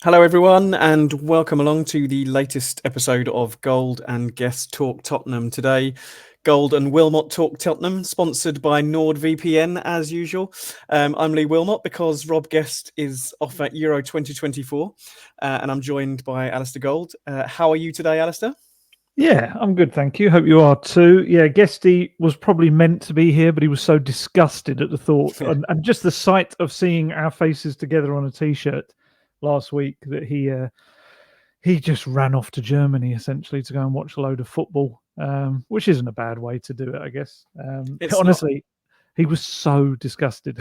Hello, everyone, and welcome along to the latest episode of Gold and Guest Talk Tottenham. Today, Gold and Wilmot Talk Tottenham, sponsored by NordVPN, as usual. I'm Lee Wilmot because Rob Guest is off at Euro 2024, and I'm joined by Alistair Gold. How are you today, Alistair? Yeah, I'm good, thank you. Hope you are too. Yeah, Guesty was probably meant to be here, but he was so disgusted at the thought and just the sight of seeing our faces together on a T-shirt last week that he just ran off to Germany essentially to go and watch a load of football, which isn't a bad way to do it, I guess. Honestly, he was so disgusted.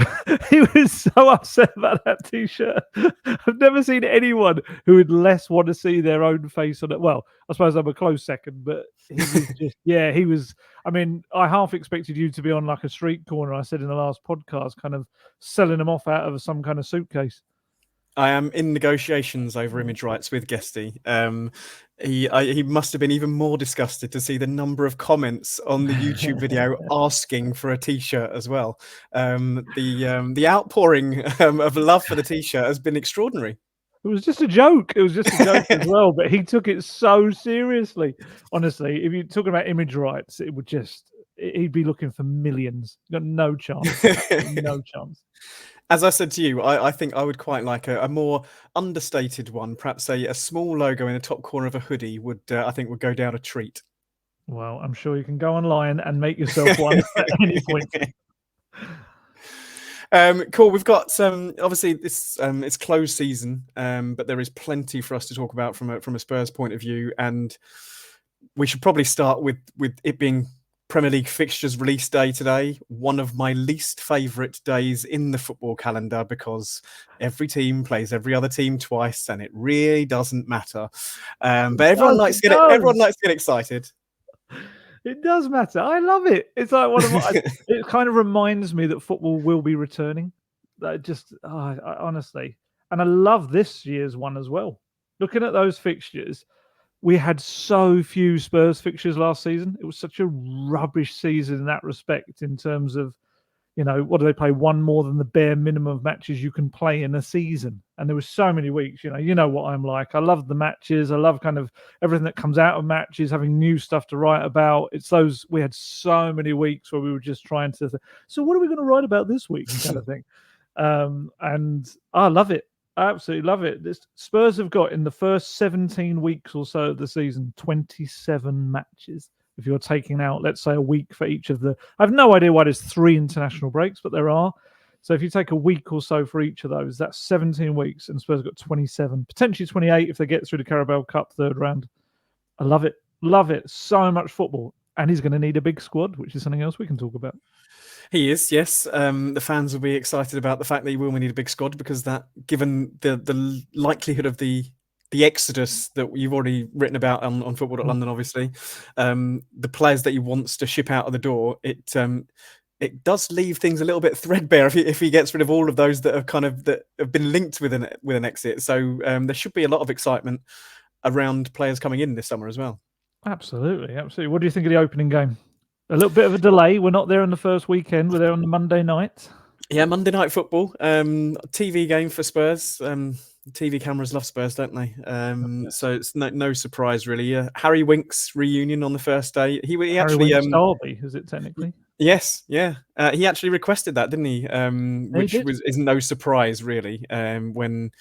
He was so upset about that T-shirt. I've never seen anyone who would less want to see their own face on it. Well, I suppose I'm a close second, but he was just, he was. I mean, I half expected you to be on like a street corner, I said in the last podcast, kind of selling them off out of some kind of suitcase. I am in negotiations over image rights with Guesty. He must have been even more disgusted to see the number of comments on the YouTube video asking for a T-shirt as well. The outpouring of love for the T-shirt has been extraordinary. It was just a joke. It was just a joke as well, but he took it so seriously. Honestly, if you're talking about image rights, he'd be looking for millions. Got no chance. No chance. As I said to you, I think I would quite like a more understated one. Perhaps a small logo in the top corner of a hoodie would go down a treat. Well, I'm sure you can go online and make yourself one at any point. Cool. We've got some. Obviously, it's closed season, but there is plenty for us to talk about from a Spurs point of view, and we should probably start with it being Premier League fixtures release day today, one of my least favourite days in the football calendar because every team plays every other team twice and it really doesn't matter. But everyone likes to get excited. It does matter. I love it. It's like one of my, it kind of reminds me that football will be returning. Honestly, and I love this year's one as well. Looking at those fixtures, we had so few Spurs fixtures last season. It was such a rubbish season in that respect in terms of, what do they play? One more than the bare minimum of matches you can play in a season. And there were so many weeks, you know what I'm like. I love the matches. I love kind of everything that comes out of matches, having new stuff to write about. We had so many weeks where we were just trying to, so what are we going to write about this week kind of thing. And I love it. I absolutely love it. Spurs have got in the first 17 weeks or so of the season 27 matches. If you're taking out, let's say, a week for each of the... I have no idea why there's 3 international breaks, but there are. So if you take a week or so for each of those, that's 17 weeks, and Spurs have got 27, potentially 28 if they get through the Carabao Cup third round. I love it. Love it. So much football. And he's going to need a big squad, which is something else we can talk about. He is, yes. The fans will be excited about the fact that he will need a big squad because that, given the likelihood of the exodus that you've already written about on football.london, obviously, the players that he wants to ship out of the door, it does leave things a little bit threadbare if he gets rid of all of those that have been linked with an exit. So there should be a lot of excitement around players coming in this summer as well. Absolutely. What do you think of the opening game? A little bit of a delay. We're not there on the first weekend. We're there on the Monday night. Yeah, Monday night football. TV game for Spurs. TV cameras love Spurs, don't they? So it's no surprise, really. Harry Winks reunion on the first day. He actually derby, is it technically? Yes, yeah. He actually requested that, didn't he? Which is no surprise, really. When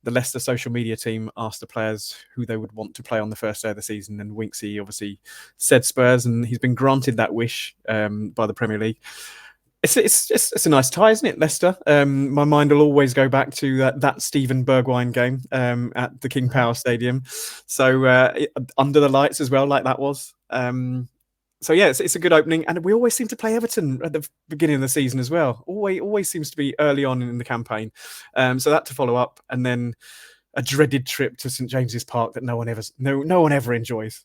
the Leicester social media team asked the players who they would want to play on the first day of the season, and Winksy obviously said Spurs, and he's been granted that wish by the Premier League. It's a nice tie, isn't it, Leicester? My mind will always go back to that Steven Bergwijn game at the King Power Stadium. So under the lights as well, like that was. So yeah, it's a good opening, and we always seem to play Everton at the beginning of the season as well. Always seems to be early on in the campaign. So that to follow up, and then a dreaded trip to St James's Park that no one ever enjoys.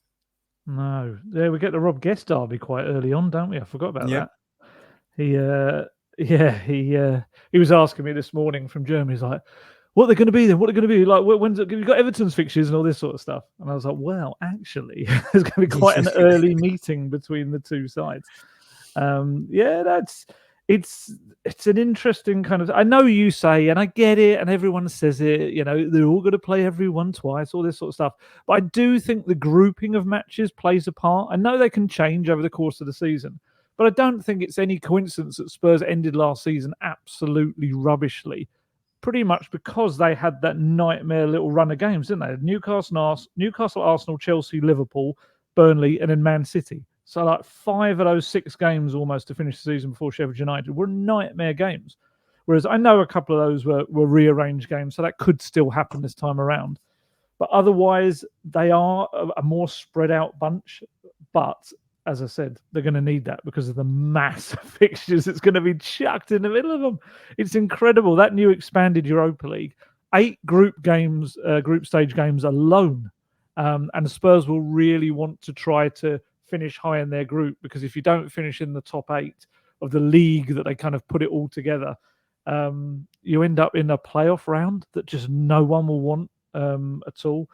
No, yeah, we get the Rob Guest derby quite early on, don't we? I forgot about that. He was asking me this morning from Germany. He's like, what are they going to be then? What are they going to be? Like, when's it? You've got Everton's fixtures and all this sort of stuff. And I was like, well, actually, there's going to be quite an early meeting between the two sides. it's an interesting kind of. I know you say, and I get it, and everyone says it. They're all going to play everyone twice, all this sort of stuff. But I do think the grouping of matches plays a part. I know they can change over the course of the season, but I don't think it's any coincidence that Spurs ended last season absolutely rubbishly, pretty much because they had that nightmare little run of games, didn't they? Newcastle, Arsenal, Chelsea, Liverpool, Burnley, and then Man City. So like 5 of those 6 games almost to finish the season before Sheffield United were nightmare games. Whereas I know a couple of those were rearranged games, so that could still happen this time around. But otherwise, they are a more spread out bunch. But as I said, they're going to need that because of the mass of fixtures that's going to be chucked in the middle of them. It's incredible. That new expanded Europa League, 8 group stage games alone. And the Spurs will really want to try to finish high in their group, because if you don't finish in the top 8 of the league that they kind of put it all together, you end up in a playoff round that just no one will want at all.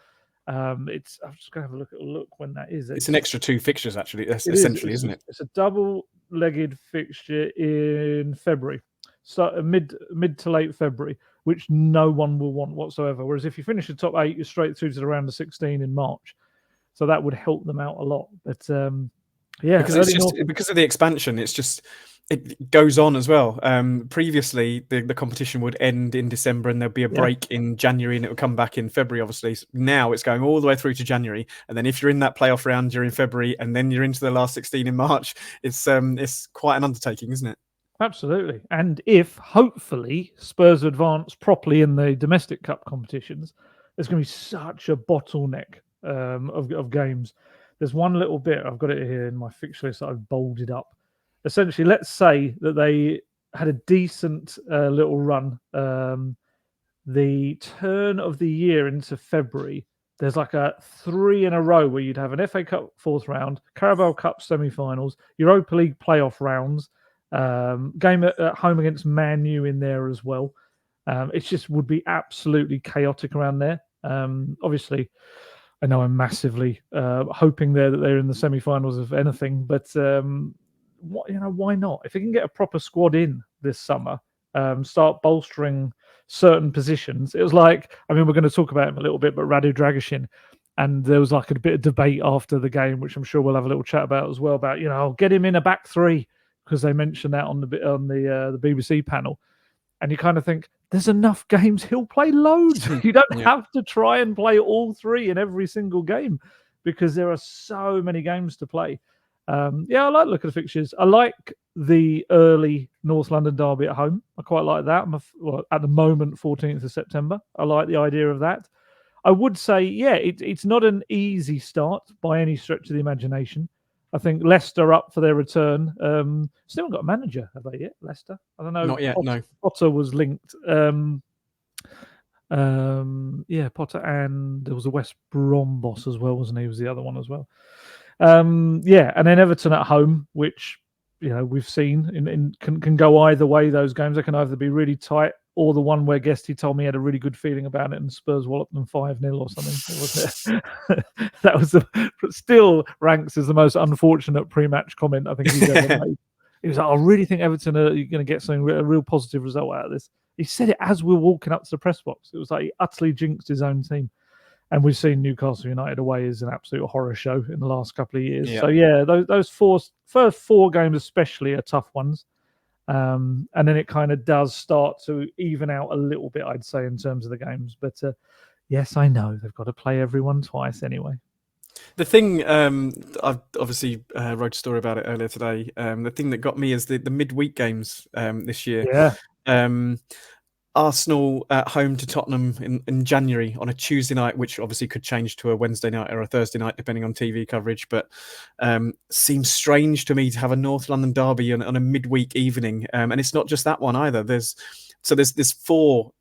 I'm just going to have a look when that is. It's an extra 2 fixtures, actually. That's essentially, isn't it? It's a double-legged fixture in February, so mid to late February, which no one will want whatsoever. Whereas if you finish the top 8, you're straight through to the round of 16 in March. So that would help them out a lot. But because of the expansion, it goes on as well. Previously, the competition would end in December and there'd be a break in January and it would come back in February, obviously. Now it's going all the way through to January. And then if you're in that playoff round during February and then you're into the last 16 in March, it's quite an undertaking, isn't it? Absolutely. And if, hopefully, Spurs advance properly in the domestic cup competitions, there's going to be such a bottleneck of games. There's one little bit, I've got it here in my fixture list that I've bolded up. Essentially, let's say that they had a decent little run. The turn of the year into February, there's like a 3 in a row where you'd have an FA Cup 4th round, Carabao Cup semi-finals, Europa League playoff rounds, game at home against Man U in there as well. It just would be absolutely chaotic around there. Obviously, I know I'm massively hoping that they're in the semi-finals of anything, but why not? If you can get a proper squad in this summer, start bolstering certain positions. It was like, we're going to talk about him a little bit, but Radu Dragusin, and there was like a bit of debate after the game, which I'm sure we'll have a little chat about as well. About get him in a back 3, because they mentioned that on the BBC panel, and you kind of think, there's enough games, he'll play loads. You don't have to try and play all 3 in every single game, because there are so many games to play. I like the look of the fixtures. I like the early North London derby at home. I quite like that. At the moment, 14th of September. I like the idea of that. I would say, it's not an easy start by any stretch of the imagination. I think Leicester up for their return. Still haven't got a manager, have they yet? Leicester? I don't know. Not yet, no. Potter was linked. Potter, and there was a West Brom boss as well, wasn't he? He was the other one as well. And then Everton at home, which we've seen can go either way. Those games, they can either be really tight, or the one where Guesty told me he had a really good feeling about it and Spurs walloped them 5-0 or something. That was still ranks as the most unfortunate pre-match comment I think he's ever made. He was like, I really think Everton are going to get something, a real positive result out of this. He said it as we were walking up to the press box. It was like he utterly jinxed his own team. And we've seen Newcastle United away as an absolute horror show in the last couple of years. Yeah. So, those first 4 games especially are tough ones. And then it kind of does start to even out a little bit, I'd say, in terms of the games. But yes, I know they've got to play everyone twice anyway. The thing, I've obviously wrote a story about it earlier today. The thing that got me is the midweek games this year. Yeah. Arsenal at home to Tottenham in January on a Tuesday night, which obviously could change to a Wednesday night or a Thursday night, depending on TV coverage. But seems strange to me to have a North London derby on a midweek evening. And it's not just that one either. There's 4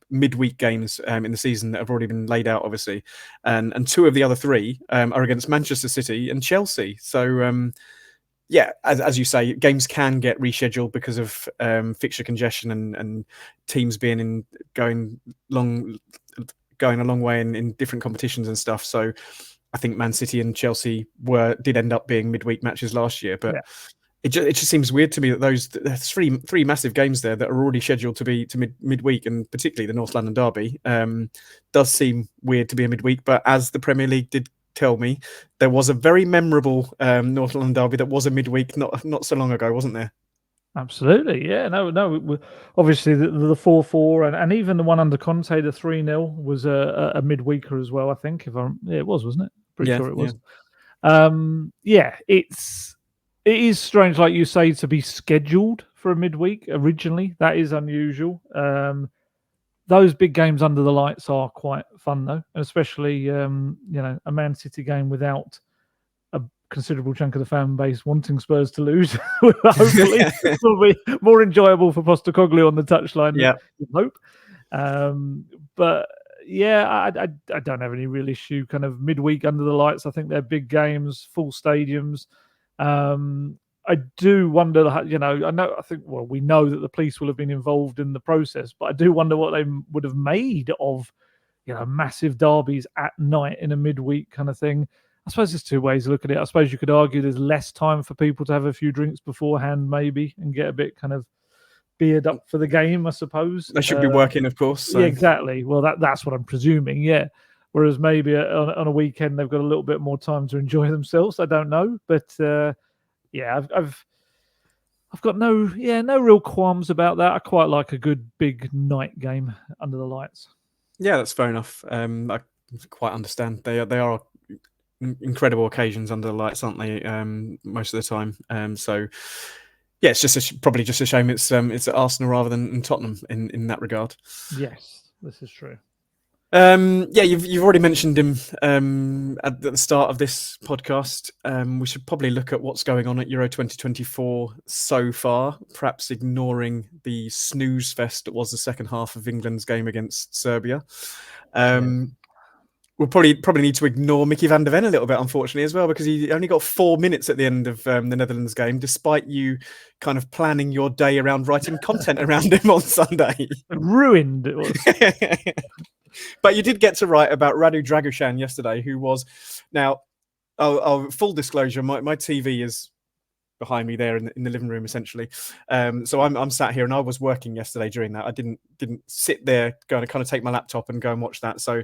midweek games in the season that have already been laid out, obviously. And 2 of the other 3 are against Manchester City and Chelsea. So, as you say, games can get rescheduled because of fixture congestion and teams being going a long way in different competitions and stuff. So I think Man City and Chelsea did end up being midweek matches last year, but It just seems weird to me that there's three massive games there that are already scheduled to be midweek, and particularly the North London derby does seem weird to be a midweek. But as the Premier League did tell me, there was a very memorable North London derby that was a midweek not so long ago, wasn't there? Absolutely, yeah. No. Obviously, the 4-4 and even the one under Conte, the 3-0 was a midweeker as well. I think it was, wasn't it? Pretty sure it was. Yeah, it is strange, like you say, to be scheduled for a midweek originally. That is unusual. Those big games under the lights are quite fun, though, and especially a Man City game without a considerable chunk of the fan base wanting Spurs to lose. Hopefully, will be more enjoyable for Postecoglou on the touchline. Yeah, hope. But yeah, I don't have any real issue. Kind of midweek under the lights. I think they're big games, full stadiums. I do wonder, we know that the police will have been involved in the process, but I do wonder what they would have made of, massive derbies at night in a midweek kind of thing. I suppose there's two ways to look at it. I suppose you could argue there's less time for people to have a few drinks beforehand, maybe, and get a bit kind of beard up for the game, I suppose. They should be working, of course. So. Yeah, exactly. Well, that's what I'm presuming, yeah. Whereas maybe on a weekend they've got a little bit more time to enjoy themselves. I don't know, but I've got no real qualms about that. I quite like a good big night game under the lights. Yeah, that's fair enough. I quite understand. They are incredible occasions under the lights, aren't they? Most of the time. So yeah, it's just probably just a shame it's at Arsenal rather than Tottenham in that regard. Yes, this is true. You've already mentioned him at the start of this podcast. We should probably look at what's going on at Euro 2024 so far, perhaps ignoring the snooze fest that was the second half of England's game against Serbia. We'll probably need to ignore Mickey van der Ven a little bit, unfortunately, as well, because he only got 4 minutes at the end of the Netherlands game, despite you kind of planning your day around writing content around him on Sunday. Ruined it was. But you did get to write about Radu Dragusin yesterday, who was now. Full disclosure, my TV is behind me there in the living room, essentially. So I'm sat here, and I was working yesterday during that. I didn't sit there going to kind of take my laptop and go and watch that. So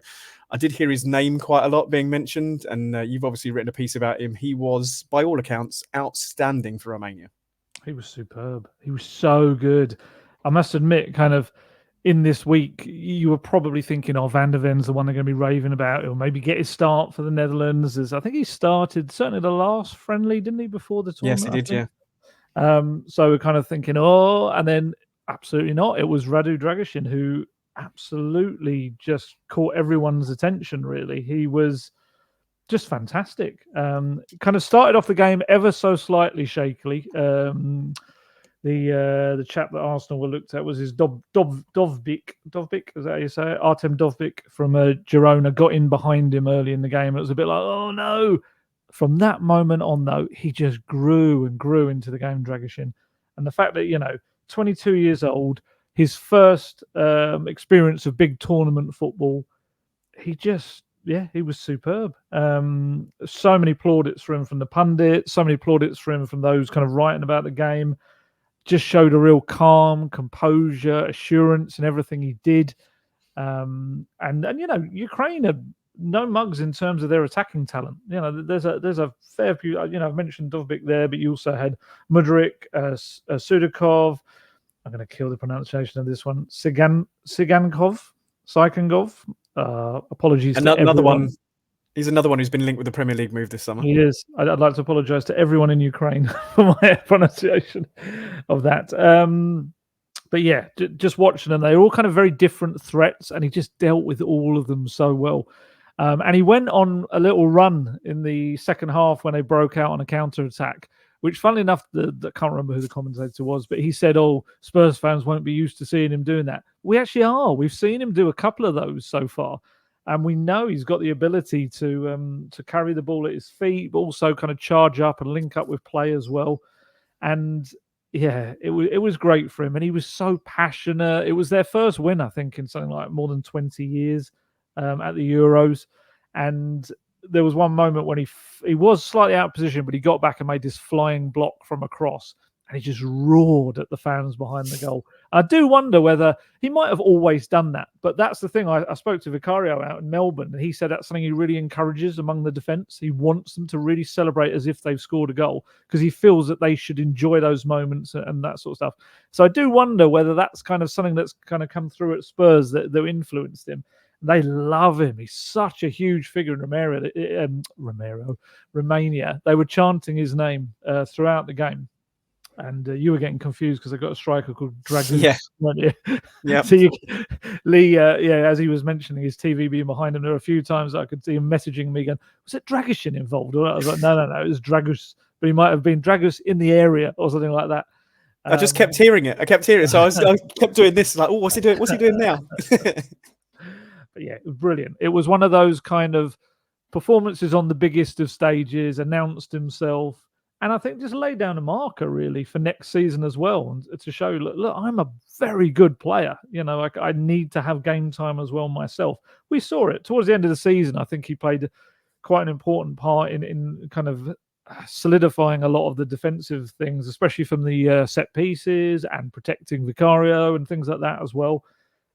I did hear his name quite a lot being mentioned, and you've obviously written a piece about him. He was, by all accounts, outstanding for Romania. He was superb. He was so good. I must admit, kind of. In this week, you were probably thinking, Van der Ven's the one they're going to be raving about. He'll maybe get his start for the Netherlands. I think he started certainly the last friendly, didn't he, before the tournament? Yes, he did, yeah. So we're kind of thinking, and then absolutely not. It was Radu Dragusin who absolutely just caught everyone's attention, really. He was just fantastic. Kind of started off the game ever so slightly shakily. The chap that Arsenal were looked at was his Dovbyk, is that how you say it? Artem Dovbyk from Girona got in behind him early in the game. It was a bit like, oh no. From that moment on, though, he just grew and grew into the game, Dragusin. And the fact that, 22 years old, his first experience of big tournament football, he was superb. So many plaudits for him from the pundits, so many plaudits for him from those kind of writing about the game. Just showed a real calm, composure, assurance in everything he did. And Ukraine are no mugs in terms of their attacking talent. There's a fair few. I've mentioned Dovbyk there, but you also had Mudryk, Sudakov. I'm going to kill the pronunciation of this one. Sigankov. Apologies. Another one. He's another one who's been linked with the Premier League move this summer. He is. I'd like to apologise to everyone in Ukraine for my pronunciation of that. But yeah, just watching them, they're all kind of very different threats, and he just dealt with all of them so well. And he went on a little run in the second half when they broke out on a counter-attack, which, funnily enough, I can't remember who the commentator was, but he said, Spurs fans won't be used to seeing him doing that. We actually are. We've seen him do a couple of those so far. And we know he's got the ability to carry the ball at his feet, but also kind of charge up and link up with play as well. And yeah, it was great for him. And he was so passionate. It was their first win, I think, in something like more than 20 years at the Euros. And there was one moment when he was slightly out of position, but he got back and made this flying block from across, and he just roared at the fans behind the goal. I do wonder whether he might have always done that, but that's the thing. I spoke to Vicario out in Melbourne, and he said that's something he really encourages among the defence. He wants them to really celebrate as if they've scored a goal, because he feels that they should enjoy those moments and that sort of stuff. So I do wonder whether that's kind of something that's kind of come through at Spurs that influenced him. They love him. He's such a huge figure in Romania. They were chanting his name throughout the game. And you were getting confused because I got a striker called Dragusin, weren't you? Yeah. So Lee, as he was mentioning his TV being behind him, there were a few times I could see him messaging me going, was it Dragusin involved? I was like, no, it was Dragus. But he might have been Dragus in the area or something like that. I just kept hearing it. So I kept doing this, like, oh, what's he doing? What's he doing now? But yeah, it was brilliant. It was one of those kind of performances on the biggest of stages, announced himself, and I think just laid down a marker really for next season as well, and to show, look, I'm a very good player. You know, I need to have game time as well myself. We saw it towards the end of the season. I think he played quite an important part in kind of solidifying a lot of the defensive things, especially from the set pieces and protecting Vicario and things like that as well.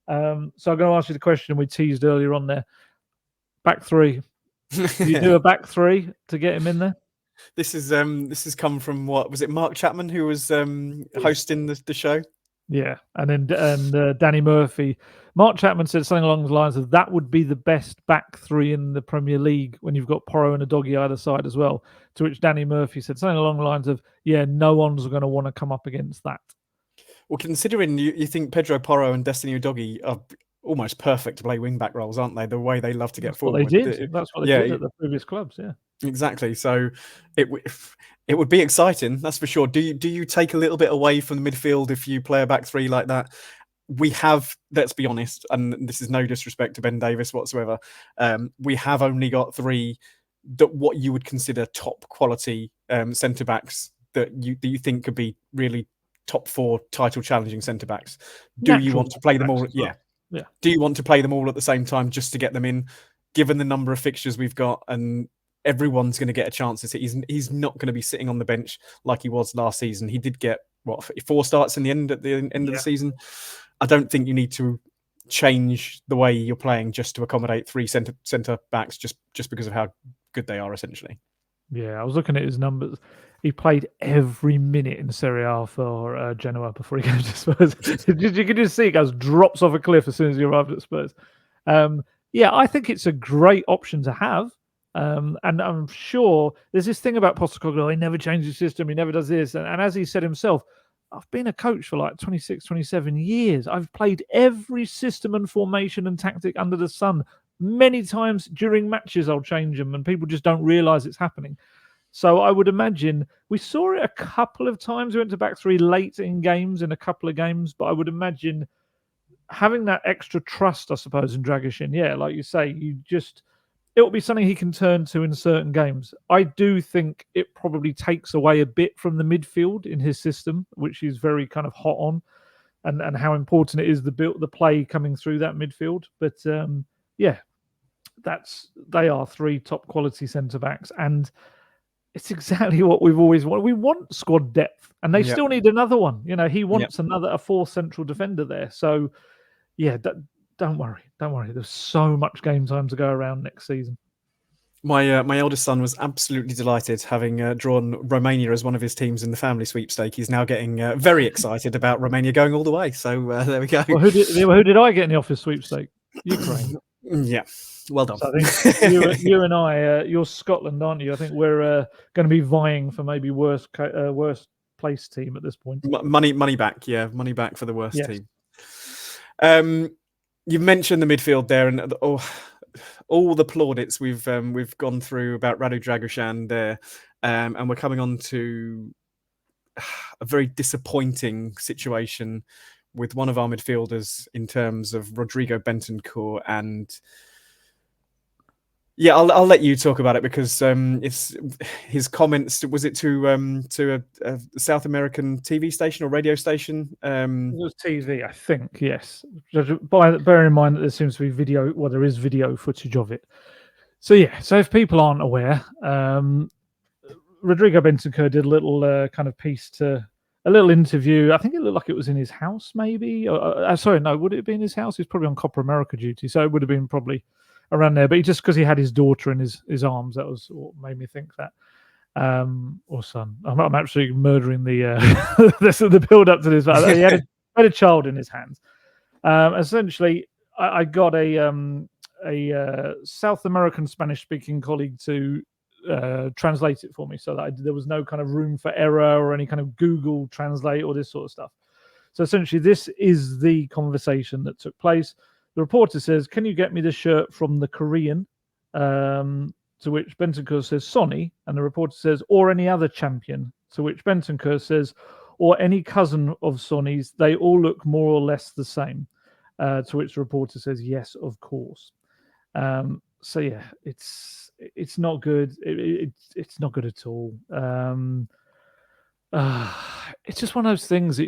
So I'm going to ask you the question we teased earlier on there. Back three. Do you do a back three to get him in there? This has come from, what was it, Mark Chapman, who was hosting the show? Yeah, and then Danny Murphy. Mark Chapman said something along the lines of that would be the best back three in the Premier League when you've got Porro and a doggy either side as well. To which Danny Murphy said something along the lines of, yeah, no one's going to want to come up against that. Well, considering you think Pedro Porro and Destiny Udogie are almost perfect to play wing-back roles, aren't they? The way they love to get forward. They did. That's what they did at the previous clubs, yeah. Exactly. So it would be exciting, that's for sure. Do you take a little bit away from the midfield if you play a back three like that? We have, let's be honest, and this is no disrespect to Ben Davis whatsoever, we have only got three that what you would consider top quality centre-backs that you think could be really top four title challenging centre backs. Do you want to play them all? Yeah. Do you want to play them all at the same time just to get them in? Given the number of fixtures we've got, and everyone's going to get a chance to sit. He's not going to be sitting on the bench like he was last season. He did get 4 starts in the end at the end of the season. I don't think you need to change the way you're playing just to accommodate 3 centre backs just because of how good they are, essentially. Yeah, I was looking at his numbers. He played every minute in Serie A for Genoa before he came to Spurs. You can just see it goes drops off a cliff as soon as he arrived at Spurs. I think it's a great option to have. And I'm sure there's this thing about Postecoglou. He never changes his system. He never does this. And as he said himself, I've been a coach for like 26, 27 years. I've played every system and formation and tactic under the sun. Many times during matches, I'll change them and people just don't realise it's happening. So I would imagine we saw it a couple of times. We went to back three late in games, in a couple of games. But I would imagine having that extra trust, I suppose, in Dragusin. Yeah, like you say, it will be something he can turn to in certain games. I do think it probably takes away a bit from the midfield in his system, which he's very kind of hot on, and how important it is the play coming through that midfield. But they are 3 top quality centre backs, and it's exactly what we've always wanted. We want squad depth, and they still need another one. You know, he wants a 4th central defender there. So, yeah, don't worry. There's so much game time to go around next season. My eldest son was absolutely delighted, having drawn Romania as one of his teams in the family sweepstake. He's now getting very excited about Romania going all the way. So there we go. Well, who did I get in the office sweepstake? Ukraine. Yeah, well done. So I think you and I, you're Scotland, aren't you? I think we're going to be vying for maybe worst place team at this point. Money back, money back for the worst team. You've mentioned the midfield there, and all the plaudits we've gone through about Radu Dragusin there, and we're coming on to a very disappointing situation with one of our midfielders in terms of Rodrigo Bentancur. And I'll let you talk about it, because it's his comments. Was it to a South American TV station or radio station? It was TV, I think. Yes. Bearing in mind that there seems to be video. Well, there is video footage of it. So if people aren't aware, Rodrigo Bentancur did a little kind of piece to a little interview. I think it looked like it was in his house, maybe. Sorry, no, would it have been his house? He's probably on Copa America duty, so it would have been probably around there. But just because he had his daughter in his arms, that was what made me think that. Or son. I'm actually murdering the the build up to this. But he had a child in his hands. Essentially, I got a South American Spanish speaking colleague to translate it for me, so that there was no kind of room for error or any kind of Google Translate or this sort of stuff. So essentially, this is the conversation that took place. The reporter says, "Can you get me the shirt from the Korean?" To which Bentancur says, "Sonny," and the reporter says, "Or any other champion." To which Bentancur says, "Or any cousin of Sonny's. They all look more or less the same." To which the reporter says, "Yes, of course." So yeah, it's not good. It's not good at all. It's just one of those things.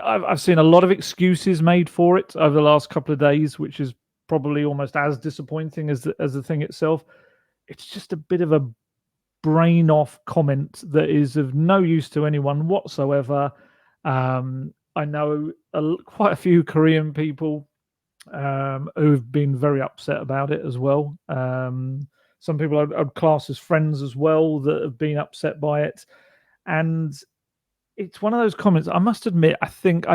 I've seen a lot of excuses made for it over the last couple of days, which is probably almost as disappointing as the thing itself. It's just a bit of a brain off comment that is of no use to anyone whatsoever. I know quite a few Korean people who've been very upset about it as well. Some people I'd class as friends as well that have been upset by it. And it's one of those comments, I must admit, I think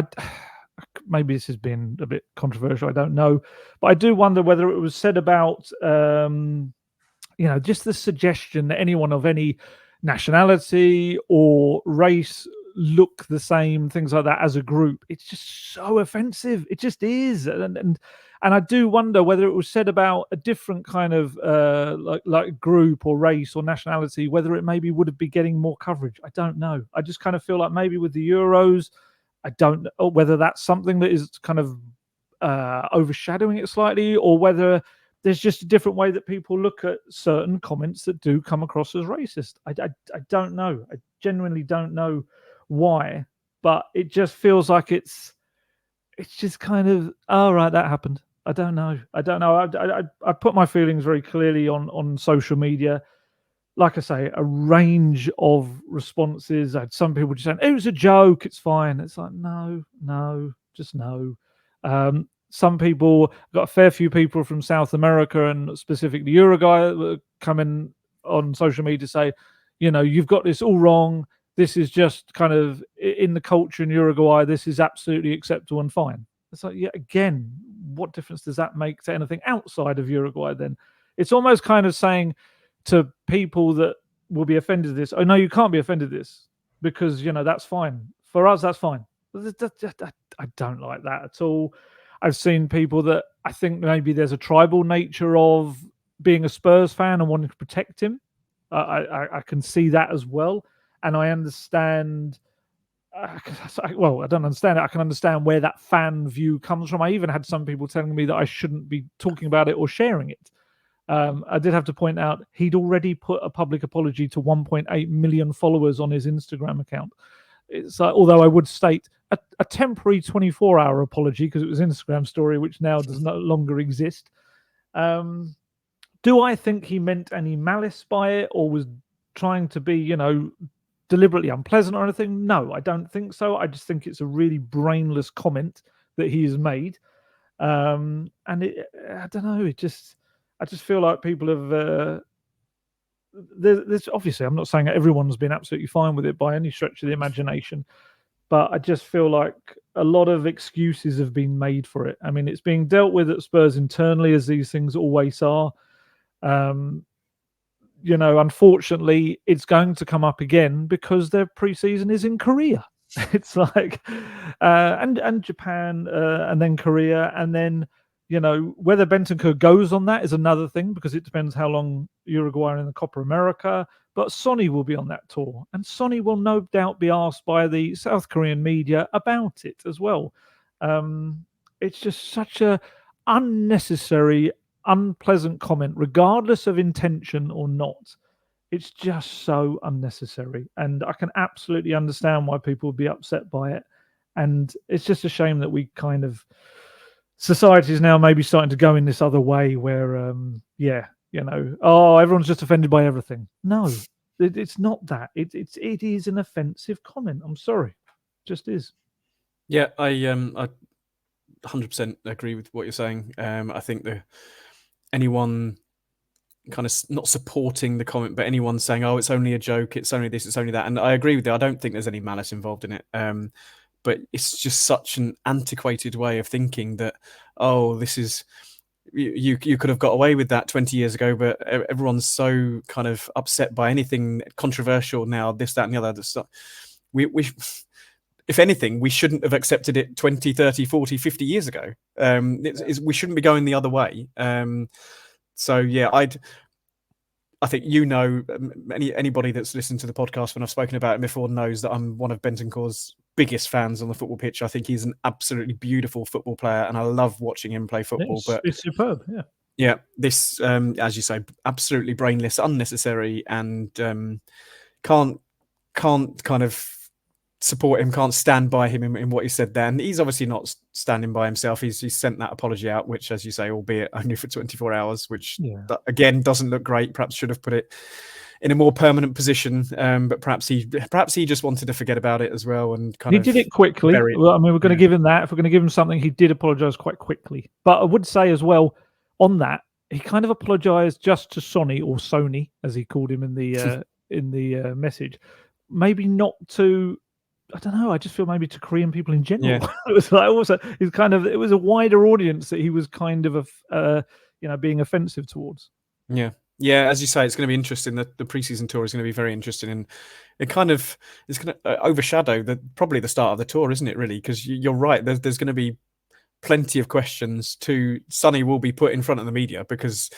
maybe this has been a bit controversial, I don't know, but I do wonder whether it was said about just the suggestion that anyone of any nationality or race look the same, things like that, as a group. It's just so offensive. It just is. And I do wonder whether it was said about a different kind of like group or race or nationality, whether it maybe would have been getting more coverage. I don't know. I just kind of feel like maybe with the Euros, I don't know whether that's something that is kind of overshadowing it slightly, or whether there's just a different way that people look at certain comments that do come across as racist. I don't know. I genuinely don't know why, but it just feels like it's just kind of, all right, that happened. I don't know. I put my feelings very clearly on social media. Like I say, a range of responses. I had some people just saying, "It was a joke, it's fine." It's like, no, just no. Some people, got a fair few people from South America and specifically Uruguay coming on social media to say, you've got this all wrong. This is just kind of in the culture in Uruguay. This is absolutely acceptable and fine. It's like, yeah, again, what difference does that make to anything outside of Uruguay then? It's almost kind of saying to people that will be offended at this, "Oh, no, you can't be offended at this because, that's fine. For us, that's fine." I don't like that at all. I've seen people that I think maybe there's a tribal nature of being a Spurs fan and wanting to protect him. I can see that as well. And I understand, I don't understand it. I can understand where that fan view comes from. I even had some people telling me that I shouldn't be talking about it or sharing it. I did have to point out he'd already put a public apology to 1.8 million followers on his Instagram account. It's although I would state a temporary 24-hour apology because it was an Instagram story, which now does no longer exist. Do I think he meant any malice by it or was trying to be, deliberately unpleasant or anything? No, I don't think so. I just think it's a really brainless comment that he has made. And I don't know. I just feel like people have. There's obviously, I'm not saying that everyone's been absolutely fine with it by any stretch of the imagination, but I just feel like a lot of excuses have been made for it. I mean, it's being dealt with at Spurs internally, as these things always are. Unfortunately, it's going to come up again because their preseason is in Korea. It's like, and Japan, and then Korea, and then, whether Bentancur goes on that is another thing because it depends how long Uruguay are in the Copa America. But Sonny will be on that tour, and Sonny will no doubt be asked by the South Korean media about it as well. It's just such a unnecessary, unpleasant comment, regardless of intention or not. It's just so unnecessary, and I can absolutely understand why people would be upset by it. And it's just a shame that we kind of society is now maybe starting to go in this other way where, everyone's just offended by everything. No, it's not that. It is an offensive comment. I'm sorry, it just is. Yeah, I 100% agree with what you're saying. I think anyone kind of not supporting the comment, but anyone saying, "Oh, it's only a joke. It's only this. It's only that," and I agree with you. I don't think there's any malice involved in it. But it's just such an antiquated way of thinking that, oh, this is you could have got away with that 20 years ago, but everyone's so kind of upset by anything controversial now, this, that, and the other. We if anything, we shouldn't have accepted it 20, 30, 40, 50 years ago. We shouldn't be going the other way. So yeah, I think anybody that's listened to the podcast when I've spoken about it before knows that I'm one of Bentancur's biggest fans on the football pitch. I think he's an absolutely beautiful football player, and I love watching him play football. It's superb, yeah. Yeah, this, as you say, absolutely brainless, unnecessary, and can't kind of support him, can't stand by him in what he said there. And he's obviously not standing by himself. He's sent that apology out, which, as you say, albeit only for 24 hours, which again doesn't look great. Perhaps should have put it in a more permanent position. But perhaps he just wanted to forget about it as well. And he did it quickly. Well, I mean, we're going to give him that. If we're going to give him something, he did apologise quite quickly. But I would say as well on that, he kind of apologised just to Sonny, or Sony, as he called him in the message. Maybe not to, I don't know. I just feel maybe to Korean people in general. Yeah. It was like it was a wider audience that he was kind of being offensive towards. Yeah. Yeah, as you say, it's going to be interesting. The preseason tour is going to be very interesting, and it's going to overshadow probably the start of the tour, isn't it? Really, because you're right. There's going to be plenty of questions Sonny will be put in front of the media because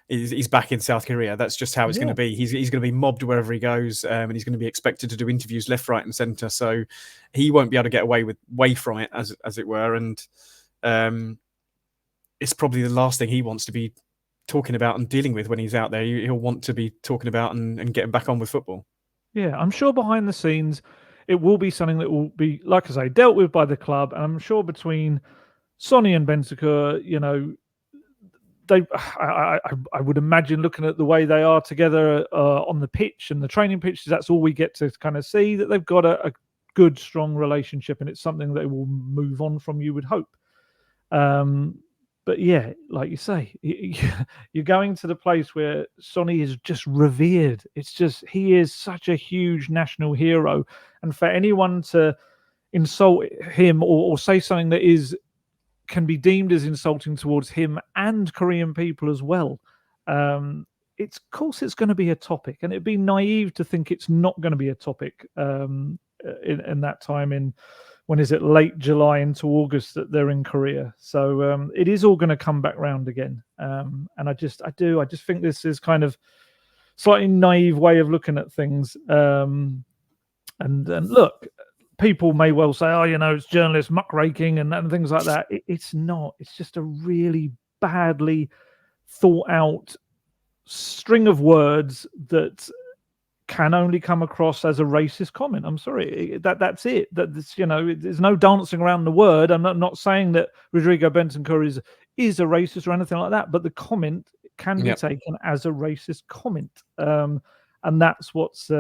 he's back in South Korea. That's just how it's going to be. He's going to be mobbed wherever he goes, and he's going to be expected to do interviews left, right, and centre. So he won't be able to get away from it, as it were. And it's probably the last thing he wants to be talking about and dealing with when he's out there. He'll want to be talking about and getting back on with football. Yeah, I'm sure behind the scenes it will be something that will be, like I say, dealt with by the club. And I'm sure between Sonny and Bentancur, I would imagine, looking at the way they are together on the pitch and the training pitches, that's all we get to kind of see, that they've got a good, strong relationship, and it's something they will move on from, you would hope. But yeah, like you say, you're going to the place where Sonny is just revered. It's just, he is such a huge national hero. And for anyone to insult him or say something that can be deemed as insulting towards him and Korean people as well, of course it's going to be a topic. And it'd be naive to think it's not going to be a topic in that time in, when is it, late July into August that they're in Korea. So it is all going to come back round again. And I just think this is kind of slightly naive way of looking at things. And look, people may well say, oh, it's journalists muckraking and things like that. It's not. It's just a really badly thought out string of words that can only come across as a racist comment. I'm sorry, that's it. That's there's no dancing around the word. I'm not saying that Rodrigo Bentancur is a racist or anything like that, but the comment can be taken as a racist comment, and that's what's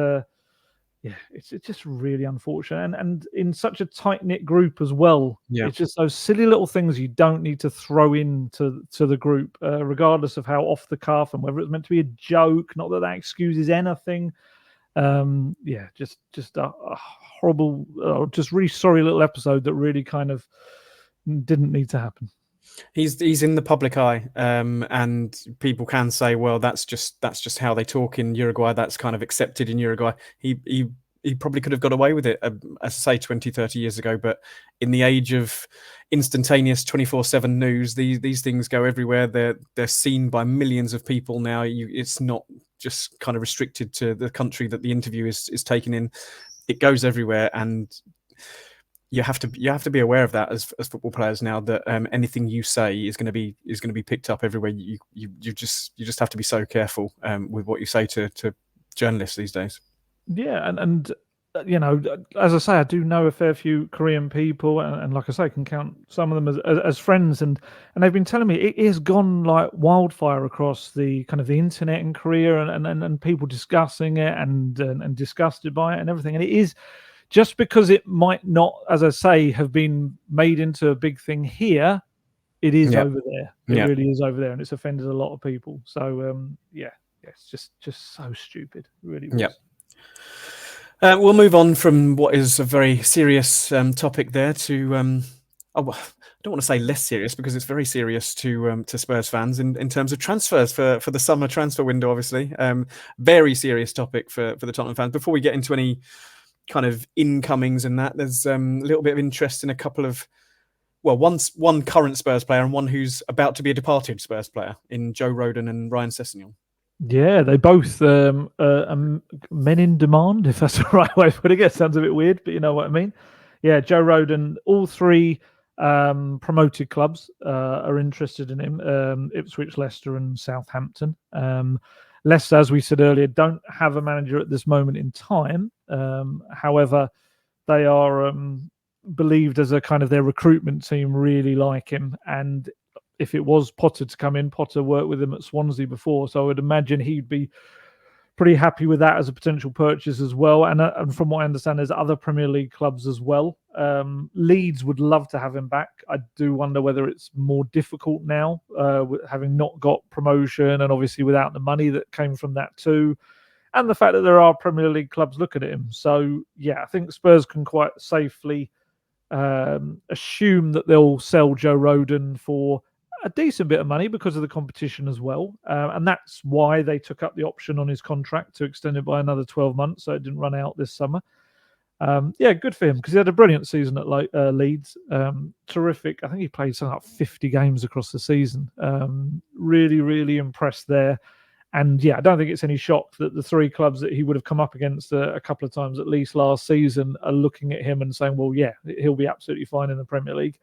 it's just really unfortunate. And in such a tight knit group as well, it's just those silly little things you don't need to throw into the group, regardless of how off the cuff and whether it's meant to be a joke. Not that excuses anything. Just a horrible, just really sorry little episode that really kind of didn't need to happen. He's in the public eye, and people can say, well, that's just how they talk in Uruguay. That's kind of accepted in Uruguay. He probably could have got away with it, as I say, 20, 30 years ago. But in the age of instantaneous 24/7 news, these things go everywhere. They're seen by millions of people now. It's not just kind of restricted to the country that the interview is taken in. It goes everywhere, and you have to be aware of that as football players now, that anything you say is going to be picked up everywhere. You just have to be so careful with what you say to journalists these days. Yeah, and you know, as I say, I do know a fair few Korean people, and like I say, can count some of them as friends, and they've been telling me it has gone like wildfire across the kind of the internet in Korea, and people discussing it and disgusted by it and everything. And it is just because it might not, as I say, have been made into a big thing here. It is over there. It really is over there, and it's offended a lot of people. So it's just so stupid. It really was. Yeah. We'll move on from what is a very serious topic there to I don't want to say less serious, because it's very serious to Spurs fans in terms of transfers for the summer transfer window. Obviously, very serious topic for the Tottenham fans. Before we get into any kind of incomings and that, there's a little bit of interest in a couple of, well, one current Spurs player and one who's about to be a departed Spurs player, in Joe Rodon and Ryan Sessegnon. Yeah, they both men in demand, if that's the right way of putting it. Sounds a bit weird, but you know what I mean. Yeah, Joe Rodon, all three promoted clubs are interested in him, Ipswich, Leicester and Southampton. Leicester, as we said earlier, don't have a manager at this moment in time. However, they are believed as a kind of their recruitment team really like him, and if it was Potter to come in, Potter worked with him at Swansea before, so I would imagine he'd be pretty happy with that as a potential purchase as well. And from what I understand, there's other Premier League clubs as well. Leeds would love to have him back. I do wonder whether it's more difficult now, having not got promotion and obviously without the money that came from that too, and the fact that there are Premier League clubs looking at him. So yeah, I think Spurs can quite safely assume that they'll sell Joe Rodon for a decent bit of money because of the competition as well. And that's why they took up the option on his contract to extend it by another 12 months, so it didn't run out this summer. Good for him, because he had a brilliant season at Leeds. Terrific. I think he played something like 50 games across the season. Really, really impressed there. And yeah, I don't think it's any shock that the three clubs that he would have come up against a couple of times at least last season are looking at him and saying, well, yeah, he'll be absolutely fine in the Premier League.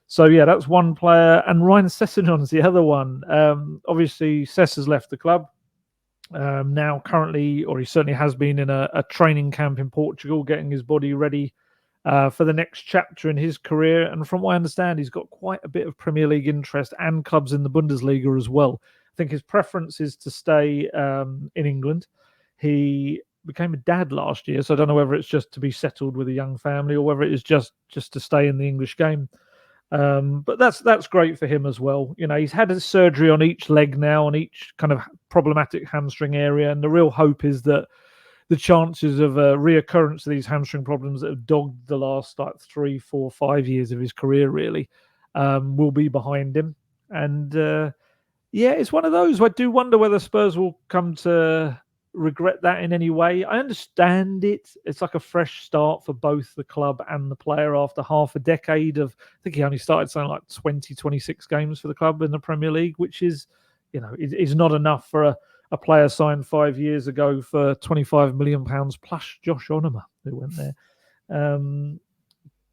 So yeah, that's one player. And Ryan Sessegnon's the other one. Obviously, Sess has left the club. Now currently, or he certainly has been, in a training camp in Portugal, getting his body ready for the next chapter in his career. And from what I understand, he's got quite a bit of Premier League interest and clubs in the Bundesliga as well. I think his preference is to stay in England. He became a dad last year, so I don't know whether it's just to be settled with a young family or whether it is just to stay in the English game. But that's great for him as well. You know, he's had his surgery on each leg now, on each kind of problematic hamstring area, and the real hope is that the chances of a reoccurrence of these hamstring problems that have dogged the last 3, 4, 5 years of his career really will be behind him. And it's one of those. I do wonder whether Spurs will come to regret that in any way. I understand it. It's like a fresh start for both the club and the player after half a decade of, I think he only started something like 20, 26 games for the club in the Premier League, which is, you know, is not enough for a player signed 5 years ago for £25 million plus Josh Onuma, who went there.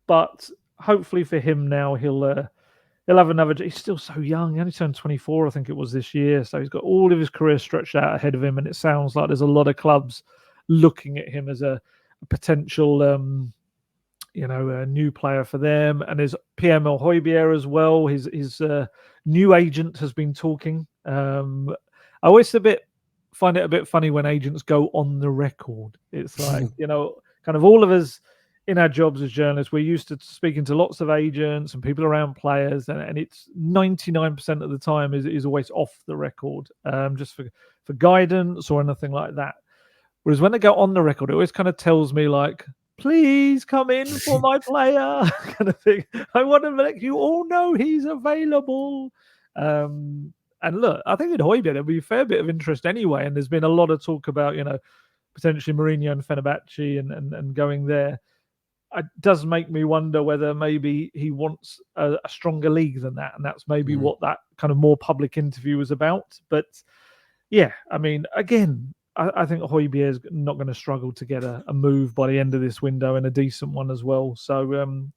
But hopefully for him now, he'll have another. He's still so young. He only turned 24, I think it was, this year. So he's got all of his career stretched out ahead of him. And it sounds like there's a lot of clubs looking at him as a potential, a new player for them. And there's Pierre-Emile as well. His new agent has been talking. I always find it a bit funny when agents go on the record. It's like, kind of all of us in our jobs as journalists, we're used to speaking to lots of agents and people around players, and it's 99% of the time is always off the record, just for guidance or anything like that. Whereas when they go on the record, it always kind of tells me like, please come in for my player kind of thing. I want to let you all know he's available. And look, I think in Højbjerg there'll be a fair bit of interest anyway, and there's been a lot of talk about, potentially Mourinho and Fenerbahce and going there. It does make me wonder whether maybe he wants a stronger league than that, and that's maybe what that kind of more public interview was about. But yeah, I mean, again, I think Højbjerg is not going to struggle to get a move by the end of this window, and a decent one as well. So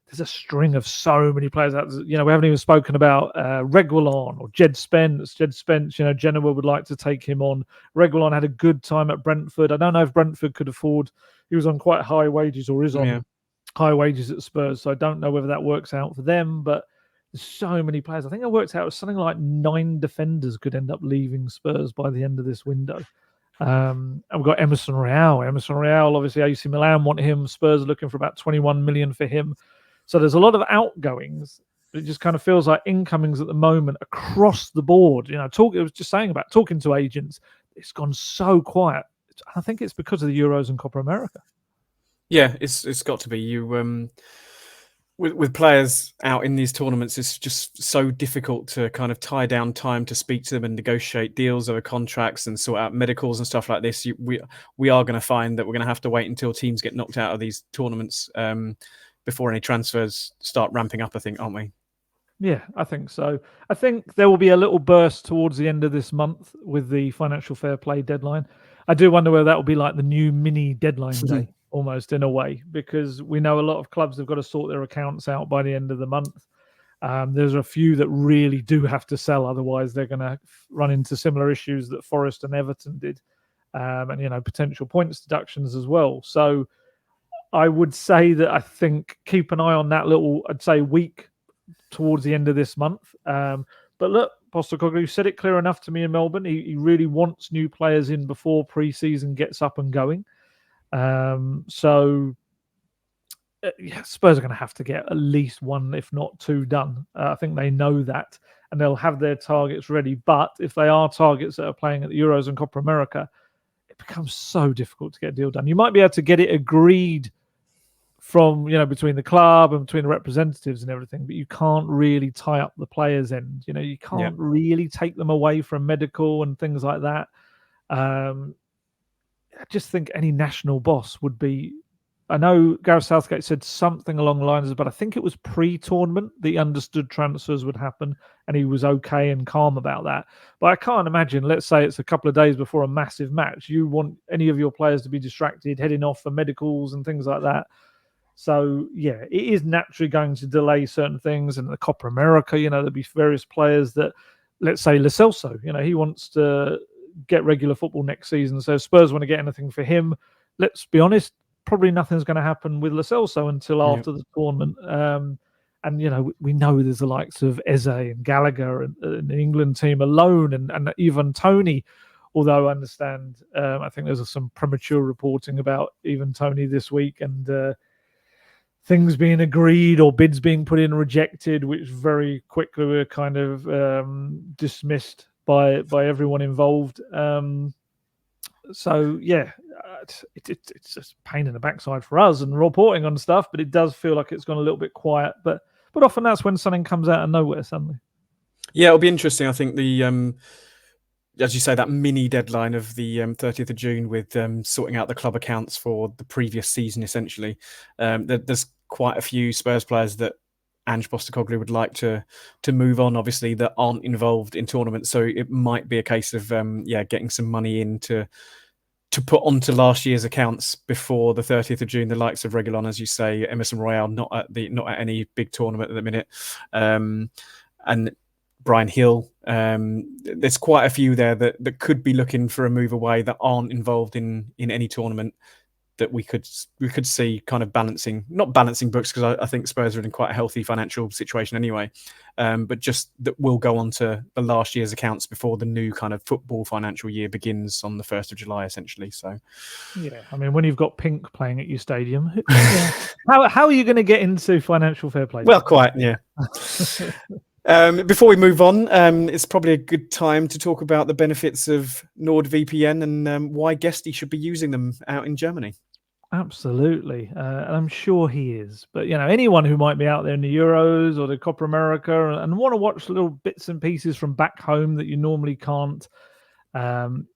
there's a string of so many players out. We haven't even spoken about Reguilon or Jed Spence. Genoa would like to take him on. Reguilon had a good time at Brentford. I don't know if Brentford could afford. He was on quite high wages, or is on high wages at Spurs. So I don't know whether that works out for them. But there's so many players. I think it worked out something like 9 defenders could end up leaving Spurs by the end of this window. And we've got Emerson Royal. Obviously, AC Milan want him. Spurs are looking for about 21 million for him. So there's a lot of outgoings. It just kind of feels like incomings at the moment across the board. It was just saying about talking to agents. It's gone so quiet. I think it's because of the Euros and Copa America. Yeah, it's got to be. You with players out in these tournaments, it's just so difficult to kind of tie down time to speak to them and negotiate deals over contracts and sort out medicals and stuff like this. We are going to find that we're going to have to wait until teams get knocked out of these tournaments before any transfers start ramping up, I think, aren't we? Yeah, I think so. I think there will be a little burst towards the end of this month with the financial fair play deadline. I do wonder whether that will be like the new mini deadline day, almost in a way, because we know a lot of clubs have got to sort their accounts out by the end of the month. There's a few that really do have to sell, otherwise they're going to run into similar issues that Forest and Everton did, and potential points deductions as well. So I would say that I think keep an eye on that little, I'd say, week towards the end of this month. But look, Postecoglou said it clear enough to me in Melbourne. He really wants new players in before pre-season gets up and going. Spurs are going to have to get at least 1, if not 2, done. I think they know that, and they'll have their targets ready. But if they are targets that are playing at the Euros and Copa America, it becomes so difficult to get a deal done. You might be able to get it agreed from, between the club and between the representatives and everything, but you can't really tie up the players' end. You can't really take them away from medical and things like that. I just think any national boss would be. I know Gareth Southgate said something along the lines of, but I think it was pre-tournament that he understood transfers would happen and he was okay and calm about that. But I can't imagine, let's say it's a couple of days before a massive match, you want any of your players to be distracted, heading off for medicals and things like that. So, yeah, it is naturally going to delay certain things. And the Copa America, there'll be various players that, let's say Lo Celso, he wants to get regular football next season. So Spurs want to get anything for him. Let's be honest, probably nothing's going to happen with Lo Celso until after the tournament. And, we know there's the likes of Eze and Gallagher and the England team alone and even Tony. Although I understand, I think there's some premature reporting about even Tony this week and things being agreed or bids being put in rejected, which very quickly were kind of dismissed by everyone involved. So yeah, it's just pain in the backside for us and reporting on stuff, but it does feel like it's gone a little bit quiet. But often that's when something comes out of nowhere suddenly. Yeah, it'll be interesting. I think the as you say, that mini deadline of the 30th of June with sorting out the club accounts for the previous season, essentially. There's quite a few Spurs players that Ange Postecoglou would like to move on, obviously, that aren't involved in tournaments. So it might be a case of getting some money in to put onto last year's accounts before the 30th of June. The likes of Reguilon, as you say, Emerson Royal, not at any big tournament at the minute, and Brian Hill. There's quite a few there that could be looking for a move away that aren't involved in any tournament that we could see kind of not balancing books, because I think Spurs are in quite a healthy financial situation anyway, but just that will go on to the last year's accounts before the new kind of football financial year begins on the 1st of July, essentially. So yeah, I mean, when you've got Pink playing at your stadium, how are you going to get into financial fair play? Well, quite, yeah. Before we move on, it's probably a good time to talk about the benefits of NordVPN and why Guesty should be using them out in Germany. Absolutely. And I'm sure he is. But, anyone who might be out there in the Euros or the Copa America and want to watch little bits and pieces from back home that you normally can't,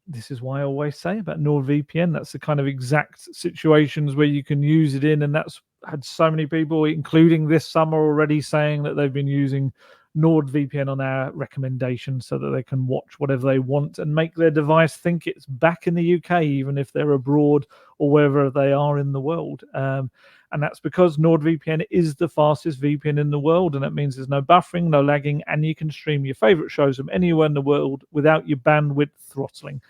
this is why I always say about NordVPN. That's the kind of exact situations where you can use it in. And that's had so many people, including this summer already, saying that they've been using NordVPN on our recommendation so that they can watch whatever they want and make their device think it's back in the UK, even if they're abroad or wherever they are in the world. And And that's because NordVPN is the fastest VPN in the world. And that means there's no buffering, no lagging, and you can stream your favorite shows from anywhere in the world without your bandwidth throttling.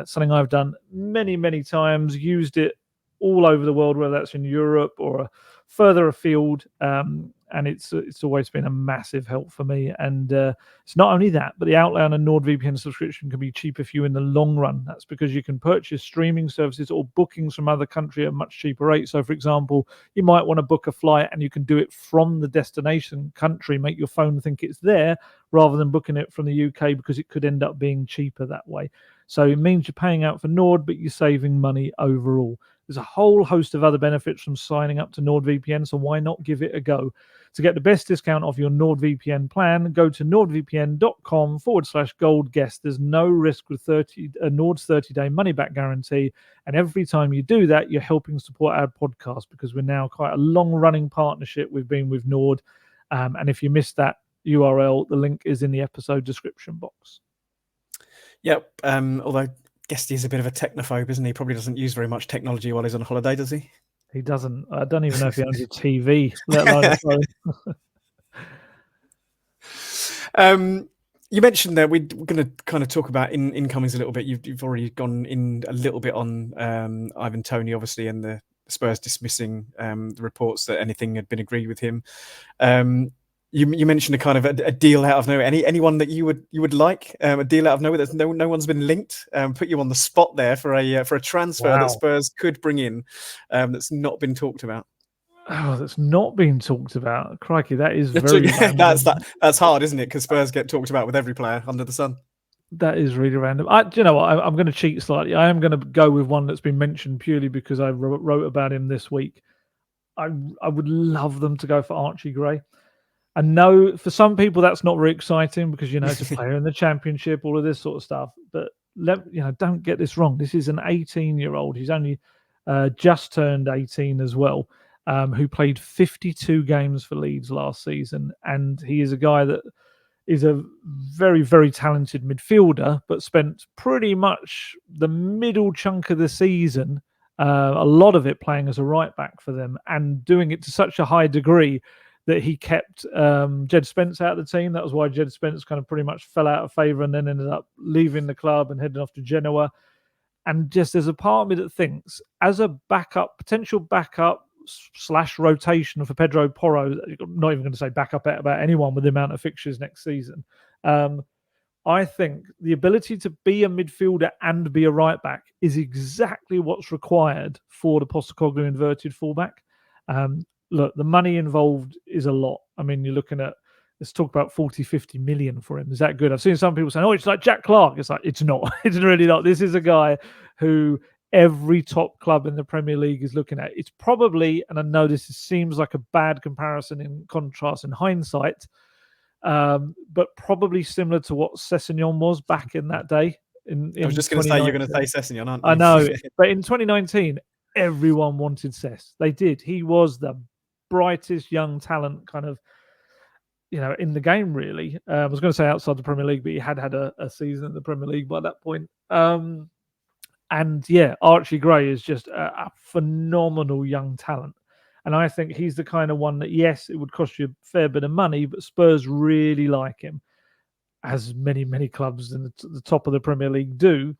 Something I've done many, many times, used it all over the world, whether that's in Europe or further afield. And it's always been a massive help for me. And it's not only that, but the outlay on a NordVPN subscription can be cheaper for you in the long run. That's because you can purchase streaming services or bookings from other countries at a much cheaper rate. So, for example, you might want to book a flight and you can do it from the destination country, make your phone think it's there rather than booking it from the UK, because it could end up being cheaper that way. So it means you're paying out for Nord, but you're saving money overall. There's a whole host of other benefits from signing up to NordVPN, so why not give it a go? To get the best discount off your NordVPN plan, go to nordvpn.com/goldguest. There's no risk with Nord's 30-day money-back guarantee. And every time you do that, you're helping support our podcast, because we're now quite a long-running partnership we've been with Nord. And if you missed that URL, the link is in the episode description box. Yep. Although Guesty is a bit of a technophobe, isn't he? Probably doesn't use very much technology while he's on holiday, does he? He doesn't. I don't even know if he owns a TV, let alone a phone. You mentioned that we're going to kind of talk about incomings a little bit. You've already gone in a little bit on Ivan Toney, obviously, and the Spurs dismissing the reports that anything had been agreed with him. You mentioned a kind of a deal out of nowhere. Anyone that you would like a deal out of nowhere? There's no one's been linked. Put you on the spot there for a transfer that Spurs could bring in that's not been talked about. Oh, that's not been talked about. Crikey, that is very random. That's hard, isn't it? Because Spurs get talked about with every player under the sun. That is really random. Do you know what? I'm going to cheat slightly. I am going to go with one that's been mentioned purely because I wrote about him this week. I would love them to go for Archie Gray. I know for some people that's not very exciting because, it's a player in the Championship, all of this sort of stuff. But don't get this wrong. This is an 18-year-old. He's only just turned 18 as well, who played 52 games for Leeds last season. And he is a guy that is a very, very talented midfielder, but spent pretty much the middle chunk of the season, a lot of it playing as a right back for them, and doing it to such a high degree that he kept Jed Spence out of the team. That was why Jed Spence kind of pretty much fell out of favour and then ended up leaving the club and heading off to Genoa. And just there's a part of me that thinks, as a potential backup / rotation for Pedro Porro, I'm not even going to say backup about anyone with the amount of fixtures next season. I think the ability to be a midfielder and be a right back is exactly what's required for the Postecoglou inverted fullback. Look, the money involved is a lot. I mean, you're looking at, let's talk about 40-50 million for him. Is that good? I've seen some people saying, it's like Jack Clark. It's like, it's not. It's really not. This is a guy who every top club in the Premier League is looking at. It's probably, and I know this seems like a bad comparison in contrast in hindsight, but probably similar to what Sessegnon was back in that day. I was just going to say, you're going to say Sessegnon, aren't you? I know, but in 2019, everyone wanted Sess. They did. He was the brightest young talent kind of, in the game, really. I was going to say outside the Premier League, but he had a season in the Premier League by that point. And yeah, Archie Gray is just a phenomenal young talent. And I think he's the kind of one that, yes, it would cost you a fair bit of money, but Spurs really like him, as many, many clubs in the top of the Premier League do.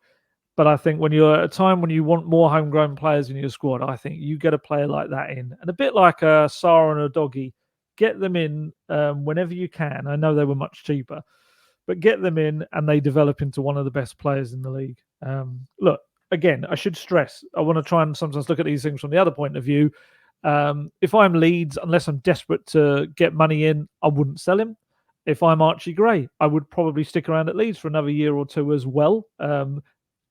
But I think when you're at a time when you want more homegrown players in your squad, I think you get a player like that in. And a bit like a Sarr and a Doggy, get them in whenever you can. I know they were much cheaper, but get them in and they develop into one of the best players in the league. Look, again, I should stress, I want to try and sometimes look at these things from the other point of view. If I'm Leeds, unless I'm desperate to get money in, I wouldn't sell him. If I'm Archie Gray, I would probably stick around at Leeds for another year or two as well.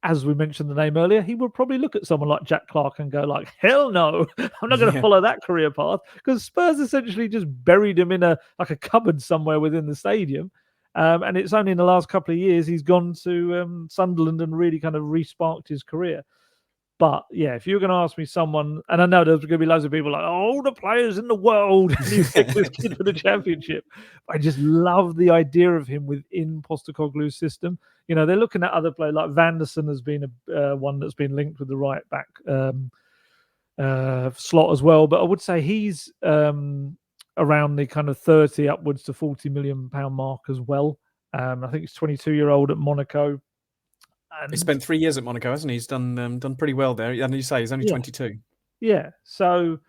As we mentioned the name earlier, he would probably look at someone like Jack Clark and go like, hell no, I'm not going to follow that career path, because Spurs essentially just buried him in a cupboard somewhere within the stadium. And it's only in the last couple of years he's gone to Sunderland and really kind of re-sparked his career. But yeah, if you're going to ask me someone, and I know there's going to be loads of people like, all the players in the world, and you pick this kid for the Championship. I just love the idea of him within Postecoglou's system. They're looking at other players like Vanderson has been one that's been linked with the right back slot as well. But I would say he's around the kind of 30 upwards to 40 million pound mark as well. I think he's 22-year-old at Monaco. And he spent 3 years at Monaco, hasn't he? He's done pretty well there. And you say he's only 22. Yeah. So,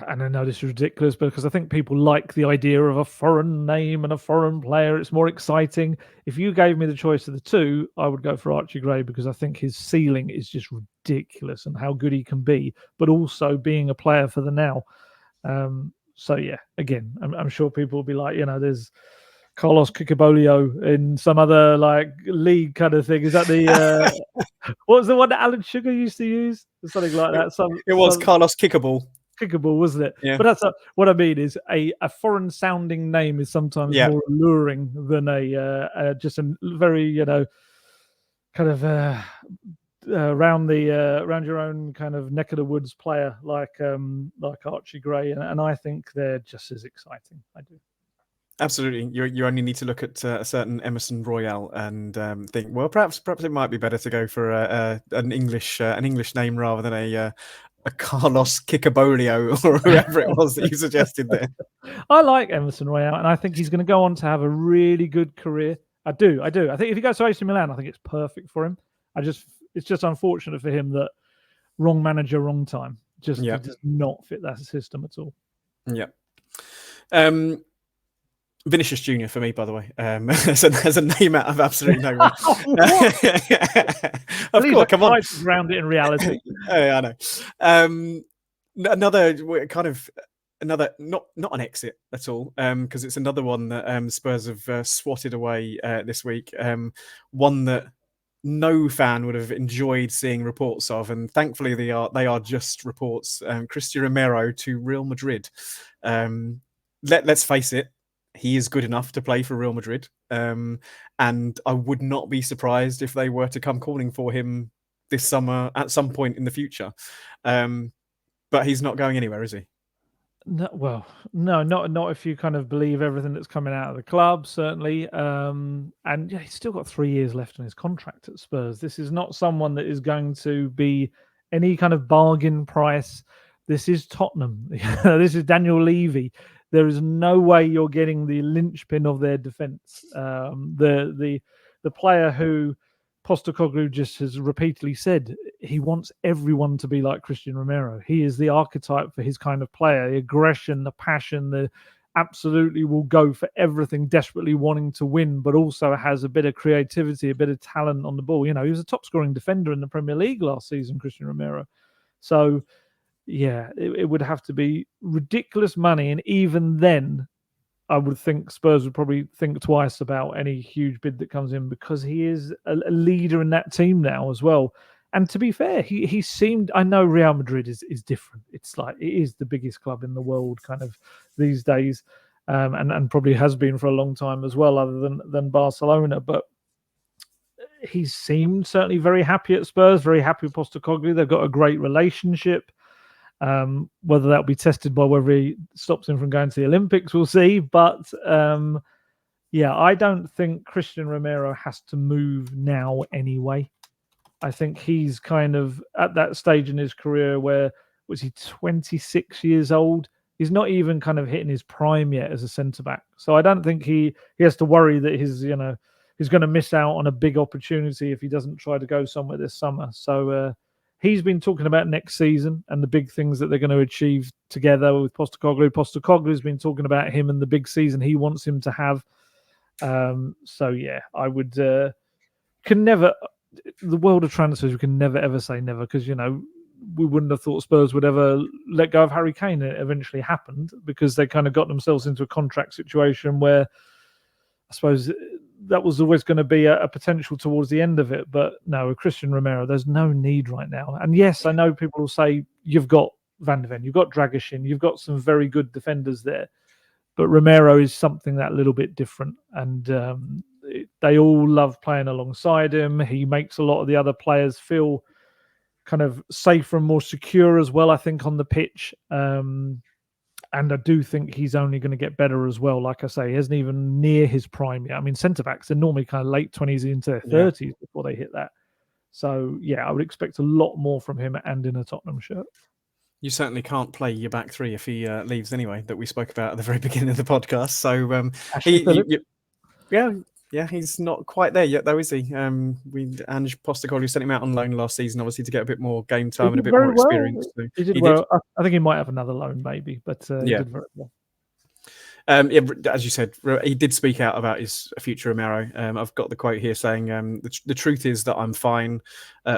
and I know this is ridiculous, because I think people like the idea of a foreign name and a foreign player. It's more exciting. If you gave me the choice of the two, I would go for Archie Gray, because I think his ceiling is just ridiculous and how good he can be, but also being a player for the now. So yeah, again, I'm sure people will be like, there's Carlos Kikabolio in some other league kind of thing. Is that the what was the one that Alan Sugar used to use? Something like that. It was Carlos Kickable. Kickable, wasn't it? Yeah. But that's what I mean is a foreign sounding name is sometimes more alluring than just a very kind of around your own kind of neck of the woods player like Archie Gray, and I think they're just as exciting. I do. Absolutely, you only need to look at a certain Emerson Royale and think, well, perhaps it might be better to go for an English name rather than a Carlos Kikabolio or whoever it was that you suggested there. I like Emerson Royale, and I think he's going to go on to have a really good career. I do. I think if he goes to AC Milan, I think it's perfect for him. It's just unfortunate for him that wrong manager, wrong time. Just does not fit that system at all. Yeah. Vinicius Junior for me, by the way, as a name out of absolutely no one. Of course, come on. Ground it in reality. I know. Another not an exit at all, because it's another one that Spurs have swatted away this week. One that no fan would have enjoyed seeing reports of, and thankfully they are just reports. Cristian Romero to Real Madrid. Let's face it. He is good enough to play for Real Madrid, and I would not be surprised if they were to come calling for him this summer at some point in the future. But he's not going anywhere, is he? No, not if you kind of believe everything that's coming out of the club, certainly. And he's still got 3 years left on his contract at Spurs. This is not someone that is going to be any kind of bargain price. This is Tottenham. This is Daniel Levy. There is no way you're getting the linchpin of their defence. The player who Postecoglou just has repeatedly said he wants everyone to be like Cristian Romero. He is the archetype for his kind of player. The aggression, the passion, the absolutely will go for everything, desperately wanting to win, but also has a bit of creativity, a bit of talent on the ball. He was a top scoring defender in the Premier League last season, Cristian Romero. So yeah, it would have to be ridiculous money. And even then, I would think Spurs would probably think twice about any huge bid that comes in, because he is a leader in that team now as well. And to be fair, he seemed, I know Real Madrid is different. It's like, it is the biggest club in the world kind of these days, and probably has been for a long time as well, other than Barcelona. But he seemed certainly very happy at Spurs, very happy with Postecoglou. They've got a great relationship. Whether that will be tested by whether he stops him from going to the Olympics, we'll see. But I don't think Cristian Romero has to move now anyway. I think he's kind of at that stage in his career where, was he 26 years old? He's not even kind of hitting his prime yet as a centre-back. So I don't think he has to worry that he's going to miss out on a big opportunity if he doesn't try to go somewhere this summer. So he's been talking about next season and the big things that they're going to achieve together with Postecoglou. Postecoglou's been talking about him and the big season he wants him to have. I would can never, the world of transfers, we can never ever say never, because we wouldn't have thought Spurs would ever let go of Harry Kane. It eventually happened because they kind of got themselves into a contract situation where I suppose that was always going to be a potential towards the end of it. But no, with Cristian Romero, there's no need right now. And yes, I know people will say you've got Van de Ven, you've got Dragusin, you've got some very good defenders there. But Romero is something that little bit different. And they all love playing alongside him. He makes a lot of the other players feel kind of safer and more secure as well, I think, on the pitch. And I do think he's only going to get better as well. Like I say, he isn't even near his prime yet. I mean, centre-backs are normally kind of late 20s into their 30s before they hit that. So yeah, I would expect a lot more from him and in a Tottenham shirt. You certainly can't play your back three if he leaves anyway, that we spoke about at the very beginning of the podcast. So yeah, he's not quite there yet, though, is he? Ange Postecoglou sent him out on loan last season, obviously, to get a bit more game time and a bit more experience. Well. So he did well. I think he might have another loan, maybe, but he did very well. As you said, he did speak out about his future, Romero. I've got the quote here saying, the truth is that I'm fine.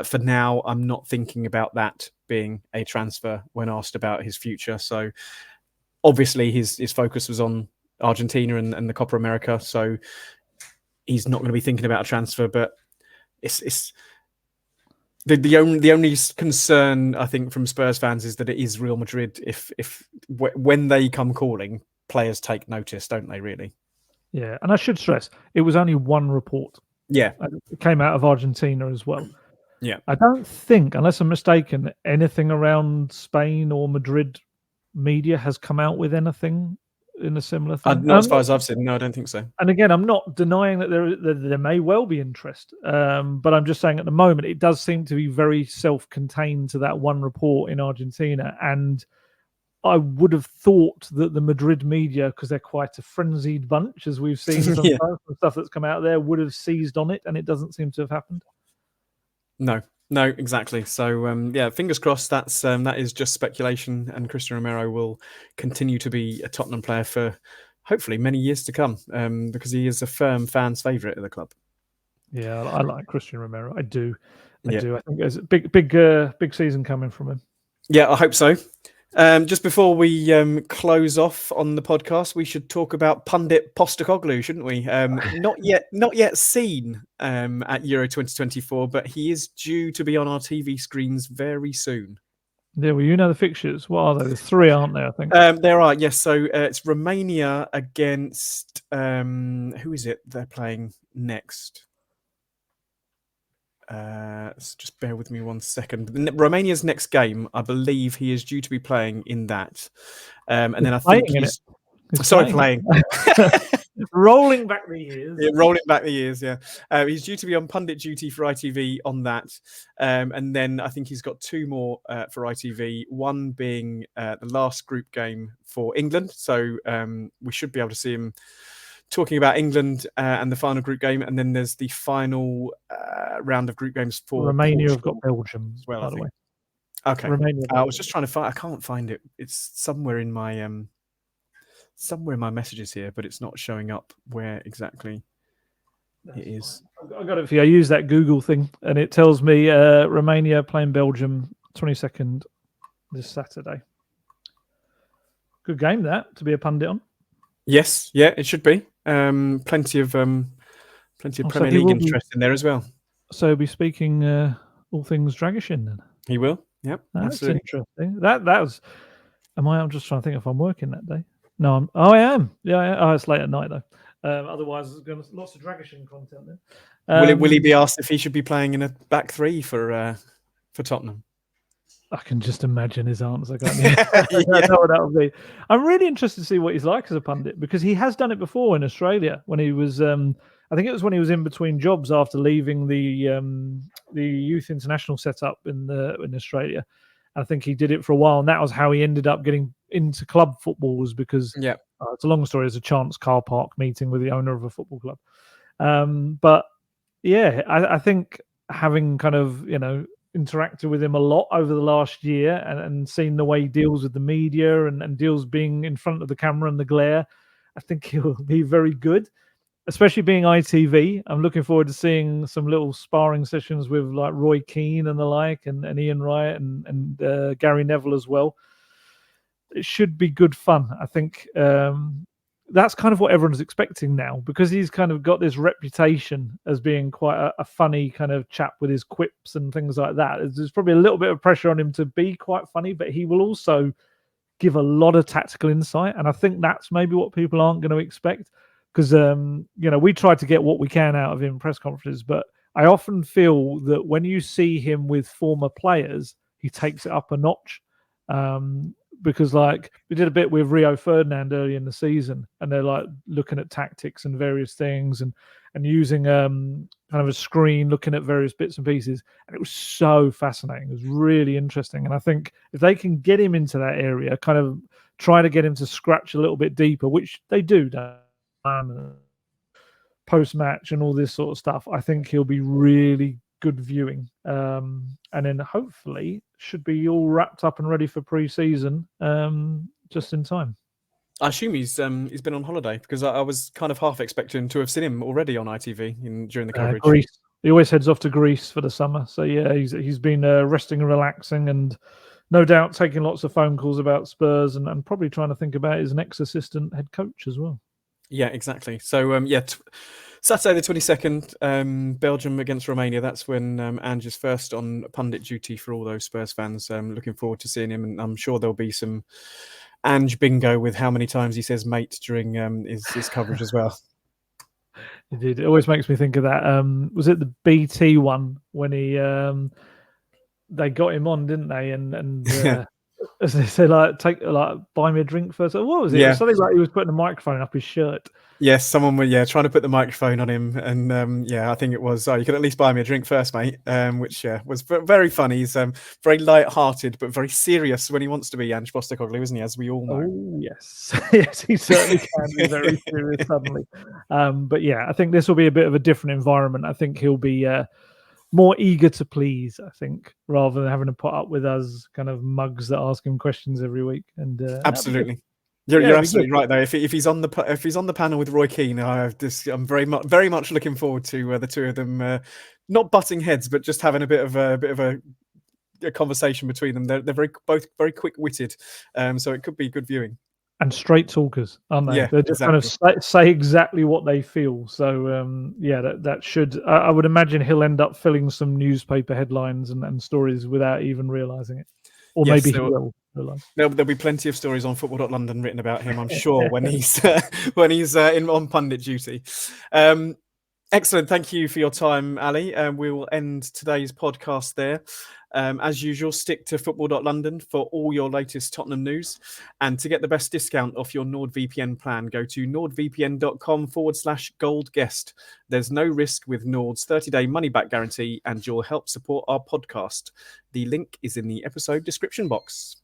For now, I'm not thinking about that being a transfer when asked about his future. So obviously his focus was on Argentina and the Copa America. So he's not going to be thinking about a transfer, but it's the only concern, I think, from Spurs fans is that it is Real Madrid. If when they come calling, players take notice, don't they, really? Yeah, and I should stress, it was only one report. Yeah. It came out of Argentina as well. Yeah. I don't think, unless I'm mistaken, anything around Spain or Madrid media has come out with anything in a similar thing. Not as far as I've seen. No, I don't think so. And again, I'm not denying that there may well be interest, but I'm just saying at the moment, it does seem to be very self-contained to that one report in Argentina. And I would have thought that the Madrid media, because they're quite a frenzied bunch, as we've seen sometimes from stuff that's come out there, would have seized on it, and it doesn't seem to have happened. No, exactly. So fingers crossed. That is just speculation, and Cristian Romero will continue to be a Tottenham player for hopefully many years to come, because he is a firm fans' favourite at the club. Yeah, I like Cristian Romero. I do. I think there's a big season coming from him. Yeah, I hope so. Just before we close off on the podcast, we should talk about pundit Postecoglou, shouldn't we? Not yet seen at Euro 2024, but he is due to be on our TV screens very soon. Yeah, well, you know the fixtures. What are they? There's 3, aren't there, I think? There are, yes. So it's Romania against... who is it they're playing next? Just bear with me 1 second. Romania's next game, I believe he is due to be playing in that. And then I think he's playing. Rolling back the years. Yeah, rolling back the years, yeah. He's due to be on pundit duty for ITV on that. And then I think he's got 2 more for ITV, one being the last group game for England. So we should be able to see him talking about England and the final group game, and then there's the final round of group games for Romania. Portugal have got Belgium as well, by the way. Okay, I was just trying to find. I can't find it. It's somewhere in my messages here, but it's not showing up where exactly it is. I got it for you. I use that Google thing, and it tells me Romania playing Belgium 22nd this Saturday. Good game that to be a pundit on. Yes, yeah, it should be. Plenty of Premier League interest in there as well. So he'll be speaking all things Dragusin then. He will. Yep, that's absolutely interesting. That was. I'm just trying to think if I'm working that day. No, I am. Yeah. Oh, it's late at night though. Otherwise, there's going to be lots of Dragusin content then. Will he be asked if he should be playing in a back 3 for Tottenham? I can just imagine his answer. I know what that would be. I'm really interested to see what he's like as a pundit, because he has done it before in Australia when he was. I think it was when he was in between jobs after leaving the youth international setup in Australia. I think he did it for a while, and that was how he ended up getting into club football. Was because it's a long story. It's a chance car park meeting with the owner of a football club. But yeah, I think having kind of interacted with him a lot over the last year and seen the way he deals with the media and deals being in front of the camera and the glare, I think he'll be very good, especially being ITV. I'm looking forward to seeing some little sparring sessions with like Roy Keane and the like, and Ian Wright and Gary Neville as well. It should be good fun. I think that's kind of what everyone's expecting now, because he's kind of got this reputation as being quite a funny kind of chap with his quips and things like that. There's probably a little bit of pressure on him to be quite funny, but he will also give a lot of tactical insight. And I think that's maybe what people aren't going to expect, because, we try to get what we can out of him in press conferences, but I often feel that when you see him with former players, he takes it up a notch. because like we did a bit with Rio Ferdinand early in the season, and they're like looking at tactics and various things and using kind of a screen, looking at various bits and pieces, and it was so fascinating. It was really interesting, and I think if they can get him into that area, kind of try to get him to scratch a little bit deeper, which they do post match and all this sort of stuff, I think he'll be really good viewing, and then hopefully should be all wrapped up and ready for pre-season just in time. I assume he's been on holiday, because I was kind of half expecting to have seen him already on ITV during the coverage. Greece. He always heads off to Greece for the summer, so yeah, he's been resting and relaxing, and no doubt taking lots of phone calls about Spurs, and probably trying to think about his next assistant head coach as well. Yeah, exactly. So Saturday the 22nd, Belgium against Romania. That's when Ange is first on pundit duty for all those Spurs fans. Looking forward to seeing him, and I'm sure there'll be some Ange bingo with how many times he says mate during his coverage as well. It always makes me think of that. Was it the BT one when he they got him on, didn't they? And as they say, like buy me a drink first. What was it? Yeah. It was something like he was putting a microphone up his shirt. Yes, someone was trying to put the microphone on him, and I think it was, you can at least buy me a drink first, mate. Which was very funny. He's very light-hearted but very serious when he wants to be, Ange Postecoglou, isn't he? As we all know. Oh yes, yes, he certainly can be very serious suddenly. But yeah, I think this will be a bit of a different environment. I think he'll be more eager to please, I think, rather than having to put up with us kind of mugs that ask him questions every week. And absolutely. You're absolutely right, though. If he's on the panel with Roy Keane, I'm very much looking forward to the two of them not butting heads, but just having a bit of a conversation between them. They're both very quick-witted, so it could be good viewing. And straight talkers, aren't they? Yeah, they're just exactly. kind of say exactly what they feel. So that should. I would imagine he'll end up filling some newspaper headlines and stories without even realizing it, or maybe he will. There'll be plenty of stories on football.london written about him, I'm sure, when he's on pundit duty. Excellent. Thank you for your time, Ali. We will end today's podcast there. As usual, stick to football.london for all your latest Tottenham news. And to get the best discount off your NordVPN plan, go to nordvpn.com/goldguest. There's no risk with Nord's 30-day money-back guarantee, and you'll help support our podcast. The link is in the episode description box.